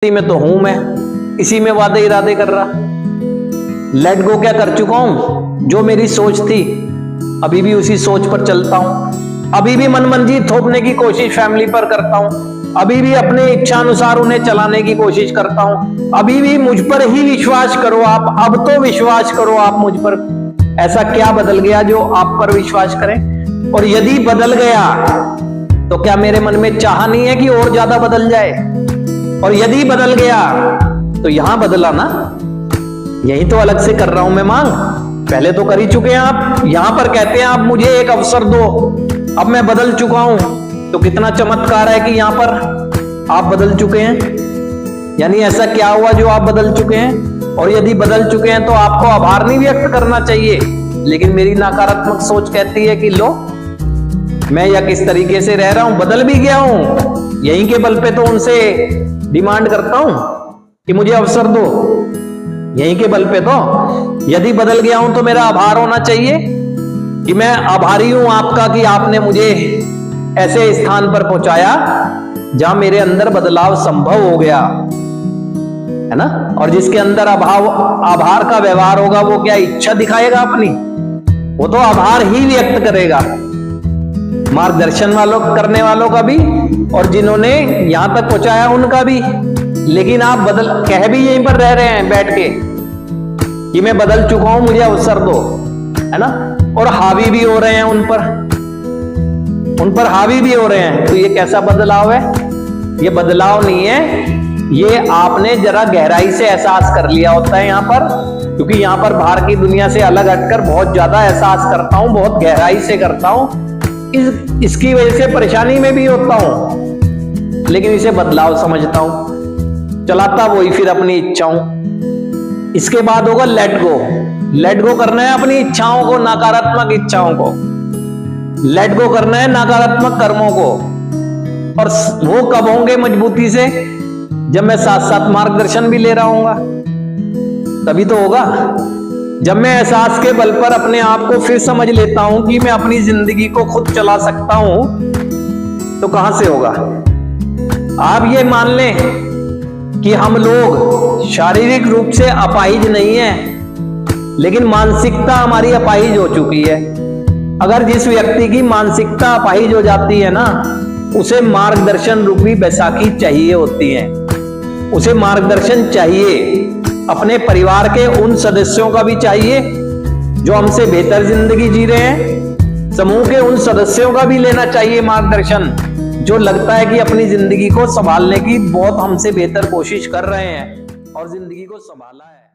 इसी में तो हूं मैं, इसी में वादे इरादे कर रहा। लेट गो क्या कर चुका हूं, जो मेरी सोच थी अभी भी उसी सोच पर चलता हूं। अभी भी मनमर्जी थोपने की कोशिश फैमिली पर करता हूं। अभी भी अपने इच्छा अनुसार उन्हें चलाने की कोशिश करता हूं। अभी भी मुझ पर ही विश्वास करो आप, अब तो विश्वास करो आप मुझ पर। ऐसा क्या बदल गया जो आप पर विश्वास करें? और यदि बदल गया तो क्या मेरे मन में चाह नहीं है कि और ज्यादा बदल जाए? और यदि बदल गया तो यहां बदला ना, यही तो अलग से कर रहा हूं मैं मांग। पहले तो कर ही चुके हैं आप, यहां पर कहते हैं आप मुझे एक अवसर दो, अब मैं बदल चुका हूं। तो कितना चमत्कार है कि यहां पर आप बदल चुके हैं। यानी ऐसा क्या हुआ जो आप बदल चुके हैं? और यदि बदल चुके हैं तो आपको आभार नहीं व्यक्त करना चाहिए, लेकिन मेरी नकारात्मक सोच कहती है कि लो मैं या किस तरीके से रह रहा हूं, बदल भी गया हूं, यहीं के बल पे तो उनसे डिमांड करता हूं कि मुझे अवसर दो, यहीं के बल पे। तो यदि बदल गया हूं तो मेरा आभार होना चाहिए कि मैं आभारी हूं आपका कि आपने मुझे ऐसे स्थान पर पहुंचाया जहां मेरे अंदर बदलाव संभव हो गया, है ना। और जिसके अंदर आभार का व्यवहार होगा वो क्या इच्छा दिखाएगा अपनी? वो तो आभार ही व्यक्त करेगा, मार्गदर्शन करने वालों का भी और जिन्होंने यहां तक पहुंचाया उनका भी। लेकिन आप कह भी यहीं पर रह रहे हैं बैठ के कि मैं बदल चुका हूं, मुझे अवसर दो, है ना। और हावी भी हो रहे हैं उन पर हावी भी हो रहे हैं। तो ये कैसा बदलाव है? ये बदलाव नहीं है, ये आपने जरा गहराई से एहसास कर लिया होता है यहां पर। क्योंकि यहां पर बाहर की दुनिया से अलग हटकर बहुत ज्यादा एहसास करता हूं, बहुत गहराई से करता हूं, इसकी वजह से परेशानी में भी होता हूं, लेकिन इसे बदलाव समझता हूं, चलाता वही फिर अपनी इच्छाओं। इसके बाद होगा लेट गो। लेट गो करना है अपनी इच्छाओं को, नकारात्मक इच्छाओं को। लेट गो करना है नकारात्मक कर्मों को। और वो कब होंगे मजबूती से? जब मैं साथ साथ मार्गदर्शन भी ले रहा हूंगा, तभी तो होगा। जब मैं एहसास के बल पर अपने आप को फिर समझ लेता हूं कि मैं अपनी जिंदगी को खुद चला सकता हूं, तो कहां से होगा? आप ये मान लें कि हम लोग शारीरिक रूप से अपाहिज नहीं है, लेकिन मानसिकता हमारी अपाहिज हो चुकी है। अगर जिस व्यक्ति की मानसिकता अपाहिज हो जाती है ना, उसे मार्गदर्शन रूपी बैसाखी चाहिए होती है। उसे मार्गदर्शन चाहिए, अपने परिवार के उन सदस्यों का भी चाहिए जो हमसे बेहतर जिंदगी जी रहे हैं। समूह के उन सदस्यों का भी लेना चाहिए मार्गदर्शन, जो लगता है कि अपनी जिंदगी को संभालने की बहुत हमसे बेहतर कोशिश कर रहे हैं और जिंदगी को संभाला है।